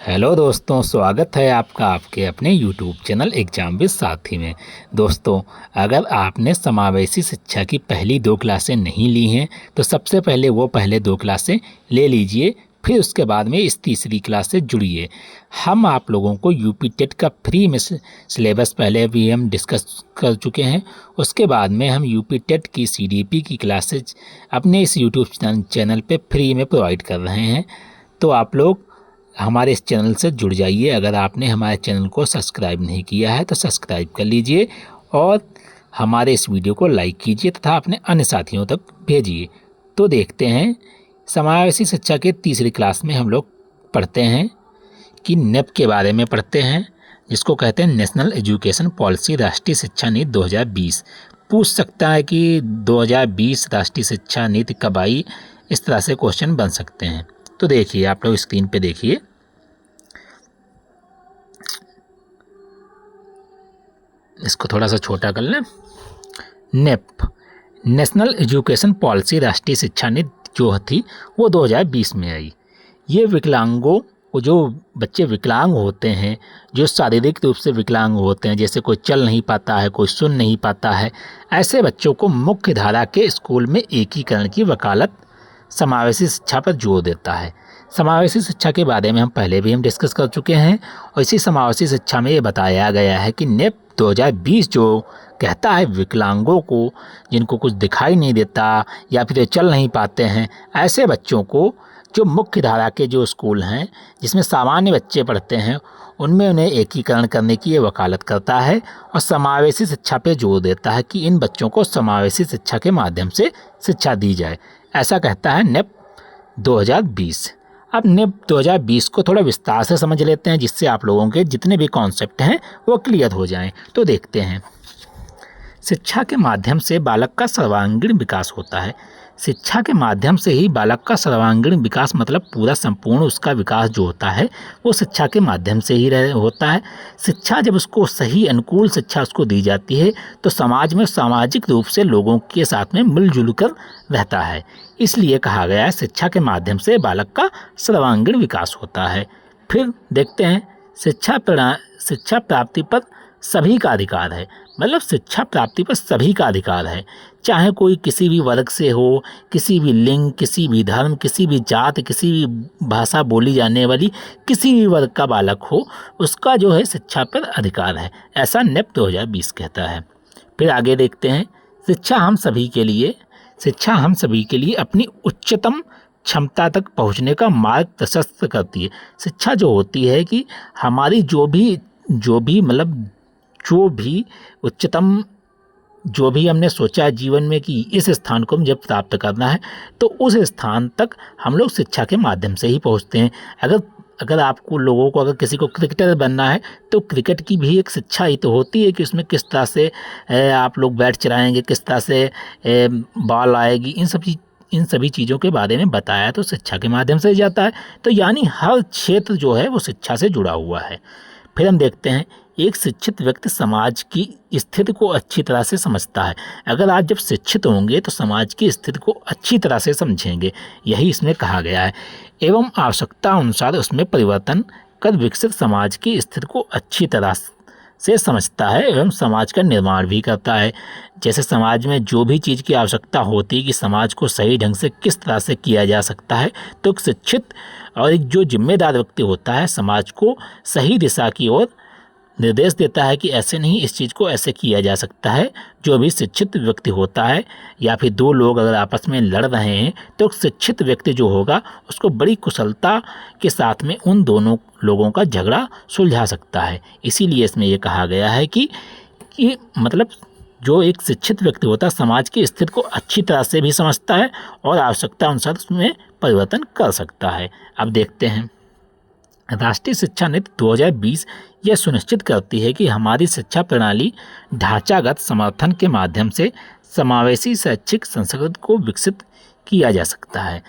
Hello दोस्तों, स्वागत है आपका आपके अपने यूट्यूब चैनल एग्जाम विद साथी में। दोस्तों, अगर आपने समावेशी शिक्षा की पहली 2 क्लासें नहीं ली हैं तो सबसे पहले वो पहले 2 क्लासें ले लीजिए, फिर उसके बाद में इस तीसरी क्लास से जुड़िए। हम आप लोगों को यूपी टेट का फ्री में सिलेबस पहले भी हम डिस्कस कर चुके हैं। उसके बाद में हम यूपी टेट की सीडीपी की क्लासेज अपने इस यूट्यूब चैनल पे फ्री में प्रोवाइड कर रहे हैं। तो आप लोग हमारे इस चैनल से जुड़ जाइए। अगर आपने हमारे चैनल को सब्सक्राइब नहीं किया है तो सब्सक्राइब कर लीजिए और हमारे इस वीडियो को लाइक कीजिए तथा अपने अन्य साथियों तक भेजिए। तो देखते हैं, समावेशी शिक्षा के तीसरी क्लास में हम लोग पढ़ते हैं कि नेप के बारे में पढ़ते हैं, जिसको कहते हैं नेशनल एजुकेशन पॉलिसी, राष्ट्रीय शिक्षा नीति 2020। पूछ सकता है कि 2020 राष्ट्रीय शिक्षा नीति कब आई, इस तरह से क्वेश्चन बन सकते हैं। तो देखिए, आप लोग स्क्रीन पे देखिए, इसको थोड़ा सा छोटा कर लें। नेप, नेशनल एजुकेशन पॉलिसी, राष्ट्रीय शिक्षा नीति जो थी वो 2020 में आई। ये विकलांगों को, जो बच्चे विकलांग होते हैं, जो शारीरिक रूप से विकलांग होते हैं, जैसे कोई चल नहीं पाता है, कोई सुन नहीं पाता है, ऐसे बच्चों को मुख्य धारा के स्कूल में एकीकरण की वकालत समावेशी शिक्षा पर जोर देता है। समावेशी शिक्षा के बारे में हम पहले भी डिस्कस कर चुके हैं और इसी समावेशी शिक्षा में ये बताया गया है कि नेप 2020 जो कहता है विकलांगों को, जिनको कुछ दिखाई नहीं देता या फिर चल नहीं पाते हैं, ऐसे बच्चों को जो मुख्य धारा के जो स्कूल हैं जिसमें सामान्य बच्चे पढ़ते हैं, उनमें उन्हें एकीकरण करने की ये वकालत करता है और समावेशी शिक्षा पे जोर देता है कि इन बच्चों को समावेशी शिक्षा के माध्यम से शिक्षा दी जाए। ऐसा कहता है नेप 2020। अब नेप 2020 को थोड़ा विस्तार से समझ लेते हैं, जिससे आप लोगों के जितने भी कॉन्सेप्ट हैं वो क्लियर हो जाएं। तो देखते हैं, शिक्षा के माध्यम से बालक का सर्वांगीण विकास होता है। शिक्षा के माध्यम से ही बालक का सर्वांगीण विकास मतलब पूरा संपूर्ण उसका विकास जो होता है वो शिक्षा के माध्यम से ही होता है। शिक्षा जब उसको सही अनुकूल शिक्षा उसको दी जाती है तो समाज में सामाजिक रूप से लोगों के साथ में मिलजुल कर रहता है। इसलिए कहा गया है शिक्षा के माध्यम से बालक का सर्वांगीण विकास होता है। फिर देखते हैं, शिक्षा प्राप्ति पर सभी का अधिकार है। मतलब शिक्षा प्राप्ति पर सभी का अधिकार है, चाहे कोई किसी भी वर्ग से हो, किसी भी लिंग, किसी भी धर्म, किसी भी जात, किसी भी भाषा बोली जाने वाली किसी भी वर्ग का बालक हो, उसका जो है शिक्षा पर अधिकार है। ऐसा नेप 2020 कहता है। फिर आगे देखते हैं, शिक्षा हम सभी के लिए अपनी उच्चतम क्षमता तक पहुंचने का मार्ग प्रशस्त करती है। शिक्षा जो होती है कि हमारी जो भी उच्चतम जो भी हमने सोचा है जीवन में कि इस स्थान को जब प्राप्त करना है तो उस स्थान तक हम लोग शिक्षा के माध्यम से ही पहुंचते हैं। अगर आपको लोगों को अगर किसी को क्रिकेटर बनना है तो क्रिकेट की भी एक शिक्षा ही तो होती है कि उसमें किस तरह से आप लोग बैट चलाएंगे, किस तरह से बॉल आएगी, इन सभी चीज़ों के बारे में बताया तो शिक्षा के माध्यम से ही जाता है। तो यानी हर क्षेत्र जो है वो शिक्षा से जुड़ा हुआ है। फिर हम देखते हैं, एक शिक्षित व्यक्ति समाज की स्थिति को अच्छी तरह से समझता है। अगर आप जब शिक्षित होंगे तो समाज की स्थिति को अच्छी तरह से समझेंगे, यही इसमें कहा गया है। एवं आवश्यकता अनुसार उसमें परिवर्तन कर विकसित समाज की स्थिति को अच्छी तरह से समझता है एवं समाज का निर्माण भी करता है। जैसे समाज में जो भी चीज़ की आवश्यकता होती है कि समाज को सही ढंग से किस तरह से किया जा सकता है, तो एक शिक्षित और एक जो जिम्मेदार व्यक्ति होता है समाज को सही दिशा की ओर निर्देश देता है कि ऐसे नहीं, इस चीज़ को ऐसे किया जा सकता है। जो भी शिक्षित व्यक्ति होता है, या फिर 2 लोग अगर आपस में लड़ रहे हैं तो शिक्षित व्यक्ति जो होगा उसको बड़ी कुशलता के साथ में उन दोनों लोगों का झगड़ा सुलझा सकता है। इसीलिए इसमें यह कहा गया है कि मतलब जो एक शिक्षित व्यक्ति होता है समाज की स्थिति को अच्छी तरह से भी समझता है और आवश्यकता अनुसार उसमें परिवर्तन कर सकता है। अब देखते हैं, राष्ट्रीय शिक्षा नीति 2020 यह सुनिश्चित करती है कि हमारी शिक्षा प्रणाली ढांचागत समर्थन के माध्यम से समावेशी शैक्षिक संस्कृति को विकसित किया जा सकता है।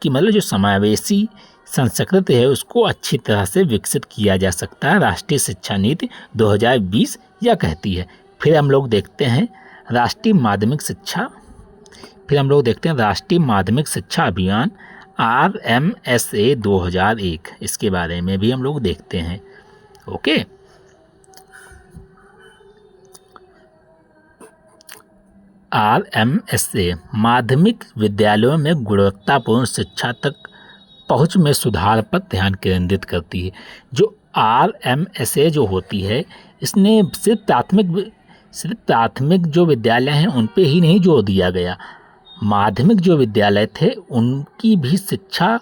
कि मतलब जो समावेशी संस्कृति है उसको अच्छी तरह से विकसित किया जा सकता है, राष्ट्रीय शिक्षा नीति 2020 यह कहती है। फिर हम लोग देखते हैं राष्ट्रीय माध्यमिक शिक्षा अभियान RMSA 2001, इसके बारे में भी हम लोग देखते हैं। ओके, RMSA माध्यमिक विद्यालयों में गुणवत्तापूर्ण शिक्षा तक पहुंच में सुधार पर ध्यान केंद्रित करती है। जो RMSA जो होती है, इसने सिर्फ प्राथमिक जो विद्यालय हैं उन पे ही नहीं जोर दिया गया, माध्यमिक जो विद्यालय थे उनकी भी शिक्षा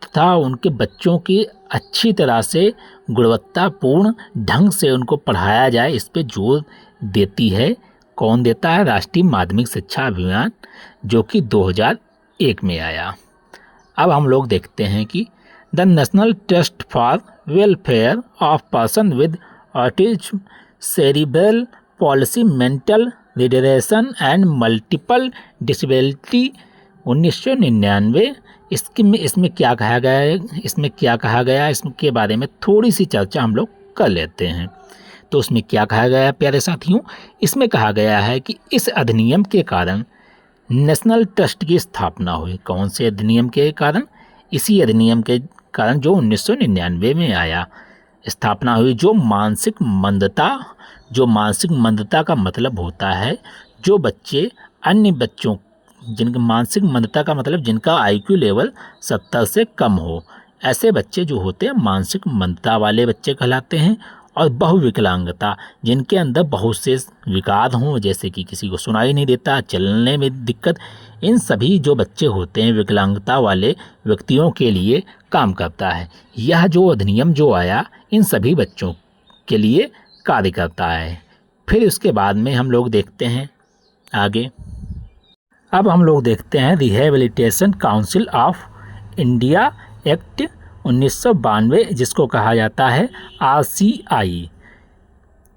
तथा उनके बच्चों की अच्छी तरह से गुणवत्तापूर्ण ढंग से उनको पढ़ाया जाए, इस पे जोर देती है। कौन देता है? राष्ट्रीय माध्यमिक शिक्षा अभियान, जो कि 2001 में आया। अब हम लोग देखते हैं कि the national trust for welfare of person with autism cerebral policy mental retardation and multiple disability 1999, इसमें क्या कहा गया है, इसके बारे में थोड़ी सी चर्चा हम लोग कर लेते हैं। तो उसमें क्या कहा गया है प्यारे साथियों? इसमें कहा गया है कि इस अधिनियम के कारण नेशनल ट्रस्ट की स्थापना हुई। कौन से अधिनियम के कारण? इसी अधिनियम के कारण जो 1999 में आया, स्थापना हुई। जो मानसिक मंदता का मतलब होता है जो बच्चे अन्य बच्चों, जिनके मानसिक मंदता का मतलब जिनका IQ लेवल 70 से कम हो, ऐसे बच्चे जो होते हैं मानसिक मंदता वाले बच्चे कहलाते हैं। और बहुविकलांगता, जिनके अंदर बहुत से विकार हों, जैसे कि किसी को सुनाई नहीं देता, चलने में दिक्कत, इन सभी जो बच्चे होते हैं विकलांगता वाले व्यक्तियों के लिए काम करता है। यह जो अधिनियम जो आया इन सभी बच्चों के लिए कार्य करता है। फिर उसके बाद में हम लोग देखते हैं आगे। अब हम लोग देखते हैं rehabilitation council of India act 1992, जिसको कहा जाता है RCI।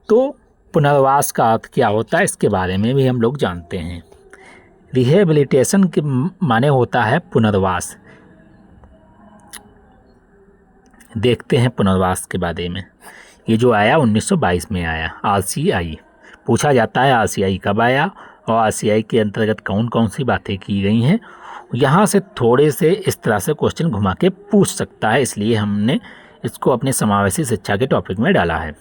तो पुनर्वास का अर्थ क्या होता है, इसके बारे में भी हम लोग जानते हैं। रिहेबिलिटेशन के माने होता है पुनर्वास। देखते हैं पुनर्वास के बारे में। ये जो आया 1922 में आया RCI। पूछा जाता है RCI कब आया और RCI के अंतर्गत कौन कौन सी बातें की गई हैं। यहाँ से थोड़े से इस तरह से क्वेश्चन घुमा के पूछ सकता है, इसलिए हमने इसको अपने समावेशी शिक्षा के टॉपिक में डाला है।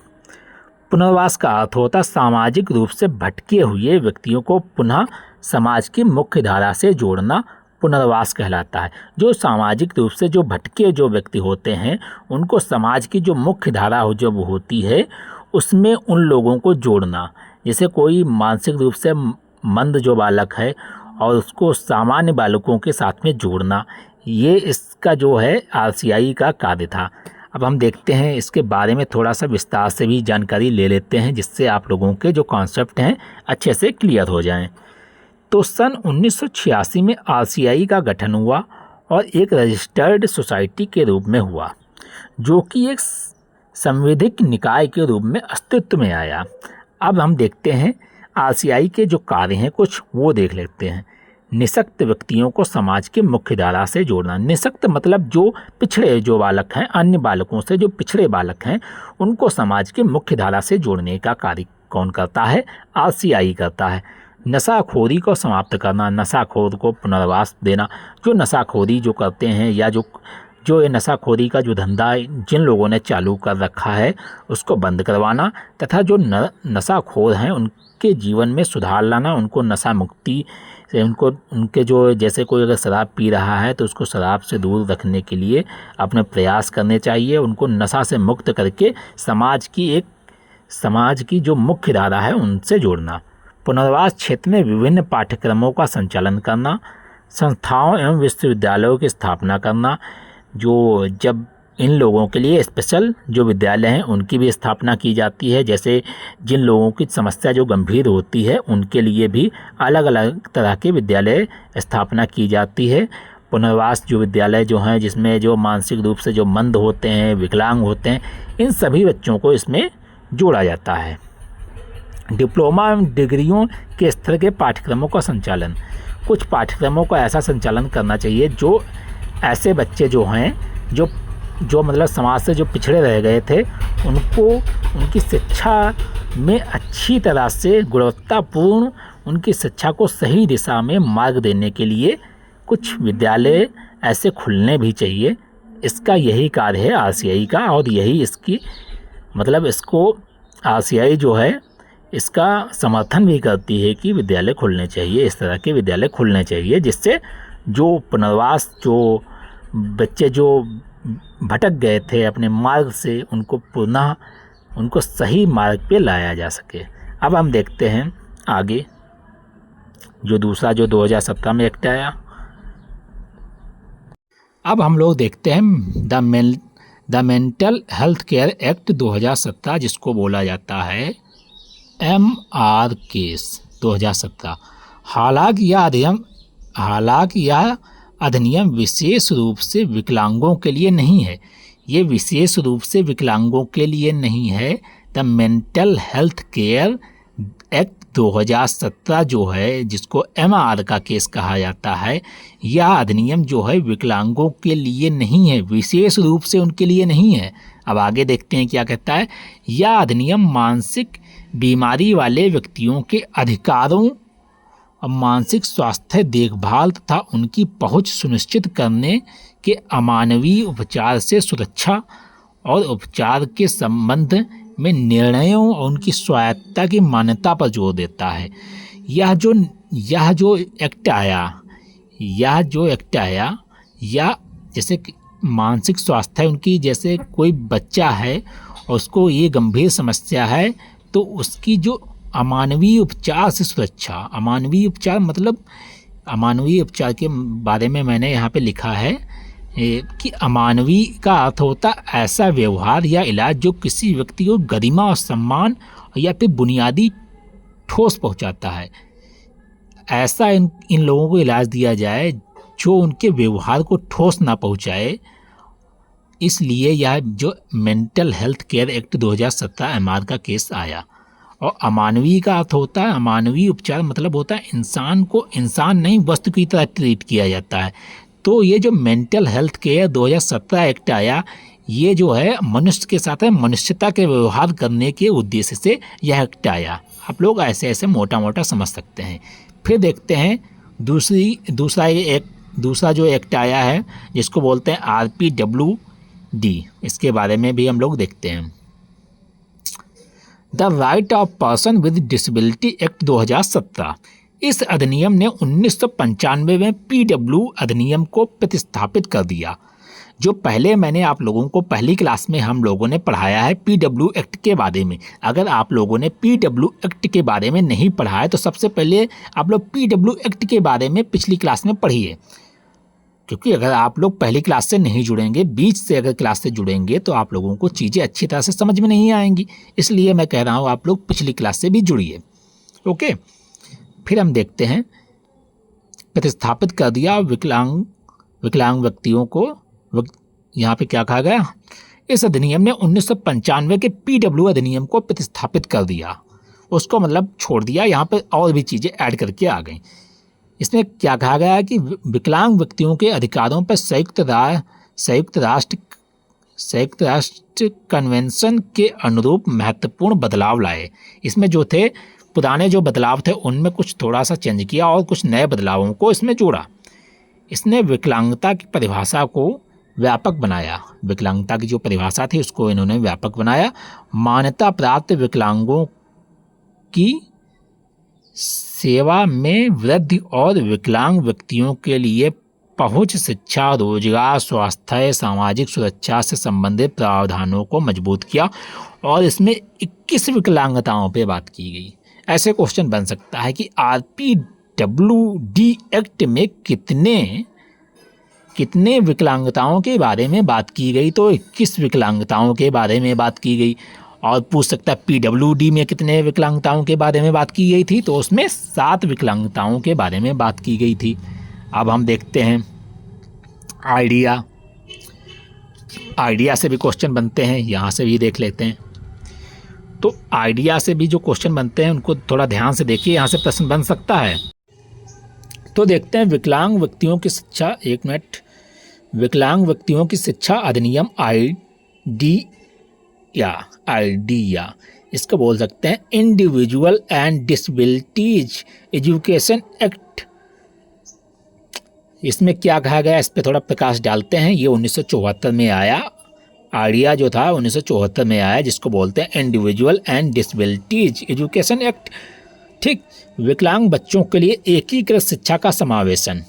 पुनर्वास का अर्थ होता है सामाजिक रूप से भटके हुए व्यक्तियों को पुनः समाज की मुख्य धारा से जोड़ना, पुनर्वास कहलाता है। जो सामाजिक रूप से जो भटके जो व्यक्ति होते हैं उनको समाज की जो मुख्य धारा हो जब होती है उसमें उन लोगों को जोड़ना। जैसे कोई मानसिक रूप से मंद जो बालक है और उसको सामान्य बालकों के साथ में जोड़ना, ये इसका जो है RCI का कार्य था। अब हम देखते हैं इसके बारे में थोड़ा सा विस्तार से भी जानकारी ले लेते हैं, जिससे आप लोगों के जो कॉन्सेप्ट हैं अच्छे से क्लियर हो जाएं। तो सन 1986 में RCI का गठन हुआ और एक रजिस्टर्ड सोसाइटी के रूप में हुआ, जो कि एक संवैधानिक निकाय के रूप में अस्तित्व में आया। अब हम देखते हैं RCI के जो कार्य हैं कुछ वो देख लेते हैं। निःशक्त व्यक्तियों को समाज की मुख्य धारा से जोड़ना। निःशक्त मतलब जो पिछड़े जो बालक हैं, अन्य बालकों से जो पिछड़े बालक हैं, उनको समाज की मुख्य धारा से जोड़ने का कार्य कौन करता है? RCI करता है। नशाखोरी को समाप्त करना, नशाखोर को पुनर्वास देना। जो नशाखोरी जो करते हैं या जो ये नशाखोरी का जो धंधा जिन लोगों ने चालू कर रखा है उसको बंद करवाना, तथा जो नशाखोर हैं उनके जीवन में सुधार लाना, उनको नशा मुक्ति से उनके जो जैसे कोई अगर शराब पी रहा है तो उसको शराब से दूर रखने के लिए अपने प्रयास करने चाहिए। उनको नशा से मुक्त करके समाज की जो मुख्य धारा है उनसे जोड़ना। पुनर्वास क्षेत्र में विभिन्न पाठ्यक्रमों का संचालन करना, संस्थाओं एवं विश्वविद्यालयों की स्थापना करना। जो जब इन लोगों के लिए स्पेशल जो विद्यालय हैं उनकी भी स्थापना की जाती है, जैसे जिन लोगों की समस्या जो गंभीर होती है उनके लिए भी अलग अलग तरह के विद्यालय स्थापना की जाती है। पुनर्वास जो विद्यालय जो हैं जिसमें जो मानसिक रूप से जो मंद होते हैं, विकलांग होते हैं, इन सभी बच्चों को इसमें जोड़ा जाता है। डिप्लोमा एवं डिग्रियों के स्तर के पाठ्यक्रमों का संचालन। कुछ पाठ्यक्रमों का ऐसा संचालन करना चाहिए जो ऐसे बच्चे जो हैं जो मतलब समाज से जो पिछड़े रह गए थे उनको उनकी शिक्षा में अच्छी तरह से गुणवत्तापूर्ण उनकी शिक्षा को सही दिशा में मार्ग देने के लिए कुछ विद्यालय ऐसे खुलने भी चाहिए। इसका यही कार्य है आरसीआई का, और यही इसकी मतलब इसको आरसीआई जो है इसका समर्थन भी करती है कि विद्यालय खुलने चाहिए, इस तरह के विद्यालय खुलने चाहिए, जिससे जो पुनर्वास, जो बच्चे जो भटक गए थे अपने मार्ग से, उनको पुनः उनको सही मार्ग पे लाया जा सके। अब हम देखते हैं आगे जो दूसरा जो 2017 में एक्ट आया। अब हम लोग देखते हैं the mental health care act 2017, जिसको बोला जाता है MR केस 2017। हालांकि यह अधिनियम विशेष रूप से विकलांगों के लिए नहीं है। ये विशेष रूप से विकलांगों के लिए नहीं है। The mental health care act 2017 जो है, जिसको MR का केस कहा जाता है, यह अधिनियम जो है विकलांगों के लिए नहीं है, विशेष रूप से उनके लिए नहीं है। अब आगे देखते हैं क्या कहता है। यह अधिनियम मानसिक बीमारी वाले व्यक्तियों के अधिकारों और मानसिक स्वास्थ्य देखभाल तथा उनकी पहुंच सुनिश्चित करने के अमानवीय उपचार से सुरक्षा और उपचार के संबंध में निर्णयों और उनकी स्वायत्तता की मान्यता पर जोर देता है। यह जो एक्ट आया या जैसे मानसिक स्वास्थ्य है उनकी, जैसे कोई बच्चा है और उसको ये गंभीर समस्या है, तो उसकी जो अमानवीय उपचार से सुरक्षा, अमानवीय उपचार मतलब अमानवीय उपचार के बारे में मैंने यहाँ पे लिखा है कि अमानवीय का अर्थ होता है ऐसा व्यवहार या इलाज जो किसी व्यक्ति को गरिमा और सम्मान या फिर बुनियादी ठोस पहुँचाता है। ऐसा इन लोगों को इलाज दिया जाए जो उनके व्यवहार को ठोस ना पहुँचाए। इसलिए यह जो mental health care act 2017 MR का केस आया। और अमानवीय का अर्थ होता है, अमानवीय उपचार मतलब होता है इंसान को इंसान नहीं वस्तु की तरह ट्रीट किया जाता है। तो ये जो मेंटल हेल्थ केयर 2017 एक्ट आया, ये जो है मनुष्य के साथ है मनुष्यता के व्यवहार करने के उद्देश्य से यह एक्ट आया। आप लोग ऐसे ऐसे मोटा मोटा समझ सकते हैं। फिर देखते हैं दूसरा जो एक्ट आया है, जिसको बोलते हैं RPWD। इसके बारे में भी हम लोग देखते हैं। The right of person with disability act 2017। इस अधिनियम ने 1995 में PW अधिनियम को प्रतिस्थापित कर दिया। जो पहले मैंने आप लोगों को पहली क्लास में हम लोगों ने पढ़ाया है PW एक्ट के बारे में। अगर आप लोगों ने PW एक्ट के बारे में नहीं पढ़ा है तो सबसे पहले आप लोग PW एक्ट के बारे में पिछली क्लास में पढ़िए, क्योंकि अगर आप लोग पहली क्लास से नहीं जुड़ेंगे, बीच से अगर क्लास से जुड़ेंगे तो आप लोगों को चीज़ें अच्छी तरह से समझ में नहीं आएंगी। इसलिए मैं कह रहा हूँ आप लोग पिछली क्लास से भी जुड़िए। ओके, फिर हम देखते हैं प्रतिस्थापित कर दिया विकलांग व्यक्तियों को। यहाँ पे क्या कहा गया, इस अधिनियम ने 1995 के PW अधिनियम को प्रतिस्थापित कर दिया, उसको मतलब छोड़ दिया। यहाँ पर और भी चीज़ें ऐड करके आ गई। इसमें क्या कहा गया है कि विकलांग व्यक्तियों के अधिकारों पर संयुक्त राष्ट्र कन्वेंशन के अनुरूप महत्वपूर्ण बदलाव लाए। इसमें जो थे पुराने जो बदलाव थे उनमें कुछ थोड़ा सा चेंज किया और कुछ नए बदलावों को इसमें जोड़ा। इसने विकलांगता की परिभाषा को व्यापक बनाया। विकलांगता की जो परिभाषा थी उसको इन्होंने व्यापक बनाया। मान्यता प्राप्त विकलांगों की सेवा में वृद्धि और विकलांग व्यक्तियों के लिए पहुंच, शिक्षा, रोजगार, स्वास्थ्य, सामाजिक सुरक्षा से संबंधित प्रावधानों को मजबूत किया। और इसमें 21 विकलांगताओं पे बात की गई। ऐसे क्वेश्चन बन सकता है कि RPWD एक्ट में कितने विकलांगताओं के बारे में बात की गई, तो 21 विकलांगताओं के बारे में बात की गई। और पूछ सकता है PWD में कितने विकलांगताओं के बारे में बात की गई थी, तो उसमें 7 विकलांगताओं के बारे में बात की गई थी। अब हम देखते हैं आइडिया से भी क्वेश्चन बनते हैं, यहाँ से भी देख लेते हैं। तो आइडिया से भी जो क्वेश्चन बनते हैं उनको थोड़ा ध्यान से देखिए, यहाँ से प्रश्न बन सकता है। तो देखते हैं विकलांग व्यक्तियों की शिक्षा। एक मिनट, विकलांग व्यक्तियों की शिक्षा अधिनियम आइडिया इसको बोल सकते हैं individual and disabilities education act इसमें क्या कहा गया, इस पर थोड़ा प्रकाश डालते हैं। ये 1974 में आया, आइडिया जो था 1974 में आया, जिसको बोलते हैं individual and disabilities education act. ठीक, विकलांग बच्चों के लिए एकीकृत शिक्षा का समावेशन,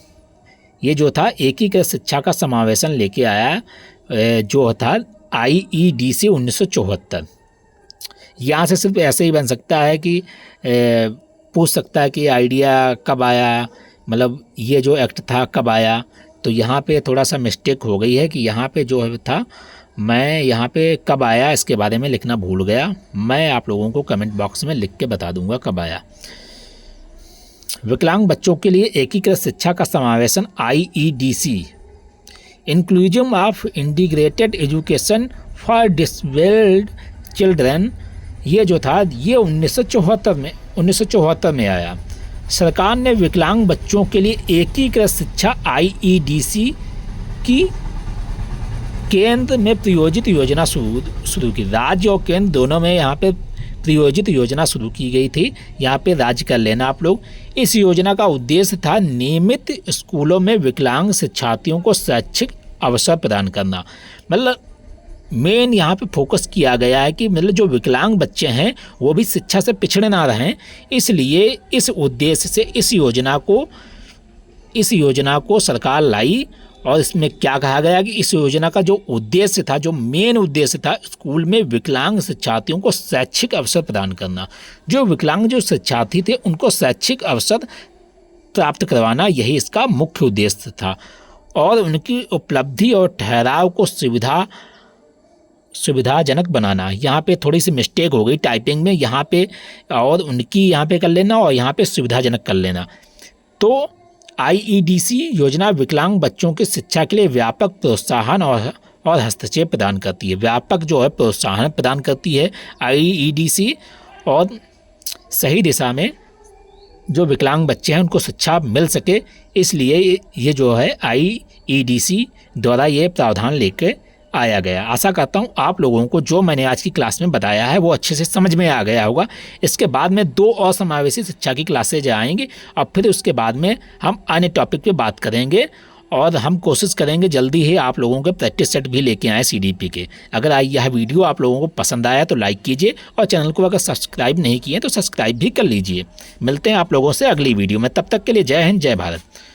ये जो था एकीकृत शिक्षा का समावेशन लेके आया, जो था IEDC 1974। यहाँ से सिर्फ ऐसे ही बन सकता है कि पूछ सकता है कि आइडिया कब आया, मतलब ये जो एक्ट था कब आया। तो यहाँ पे थोड़ा सा मिस्टेक हो गई है कि यहाँ पे जो था, मैं यहाँ पे कब आया इसके बारे में लिखना भूल गया। मैं आप लोगों को कमेंट बॉक्स में लिख के बता दूंगा कब आया। विकलांग बच्चों के लिए एकीकृत शिक्षा का समावेशन IEDC, inclusion of integrated education for disabled children, ये जो था ये 1974 में आया। सरकार ने विकलांग बच्चों के लिए एकीकृत शिक्षा IEDC की केंद्र में प्रायोजित योजना शुरू की। राज्य और केंद्र दोनों में यहाँ पे प्रायोजित योजना शुरू की गई थी। यहाँ पे राज्य कर लेना आप लोग। इस योजना का उद्देश्य था नियमित स्कूलों में विकलांग शिक्षार्थियों को शैक्षिक अवसर प्रदान करना। मतलब मेन यहाँ पे फोकस किया गया है कि मतलब जो विकलांग बच्चे हैं वो भी शिक्षा से पिछड़े ना रहें, इसलिए इस उद्देश्य से इस योजना को सरकार लाई। और इसमें क्या कहा गया कि इस योजना का जो उद्देश्य था, जो मेन उद्देश्य था, स्कूल में विकलांग शिक्षार्थियों को शैक्षिक अवसर प्रदान करना। जो विकलांग जो शिक्षार्थी थे उनको शैक्षिक अवसर प्राप्त करवाना, यही इसका मुख्य उद्देश्य था। और उनकी उपलब्धि और ठहराव को सुविधाजनक बनाना। यहाँ पे थोड़ी सी मिस्टेक हो गई टाइपिंग में, यहाँ पे और उनकी यहाँ पे कर लेना और यहाँ पे सुविधाजनक कर लेना। तो IEDC योजना विकलांग बच्चों की शिक्षा के लिए व्यापक प्रोत्साहन और हस्तक्षेप प्रदान करती है। व्यापक जो है प्रोत्साहन प्रदान करती है IEDC, और सही दिशा में जो विकलांग बच्चे हैं उनको शिक्षा मिल सके, इसलिए ये जो है IEDC द्वारा ये प्रावधान लेके आया गया। आशा करता हूँ आप लोगों को जो मैंने आज की क्लास में बताया है वो अच्छे से समझ में आ गया होगा। इसके बाद में 2 और समावेशी शिक्षा की क्लासेज आएंगी और फिर उसके बाद में हम अन्य टॉपिक पे बात करेंगे, और हम कोशिश करेंगे जल्दी ही आप लोगों के प्रैक्टिस सेट भी लेके आएँ CDP के। अगर यह वीडियो आप लोगों को पसंद आया तो लाइक कीजिए, और चैनल को अगर सब्सक्राइब नहीं किए तो सब्सक्राइब भी कर लीजिए। मिलते हैं आप लोगों से अगली वीडियो में, तब तक के लिए जय हिंद, जय भारत।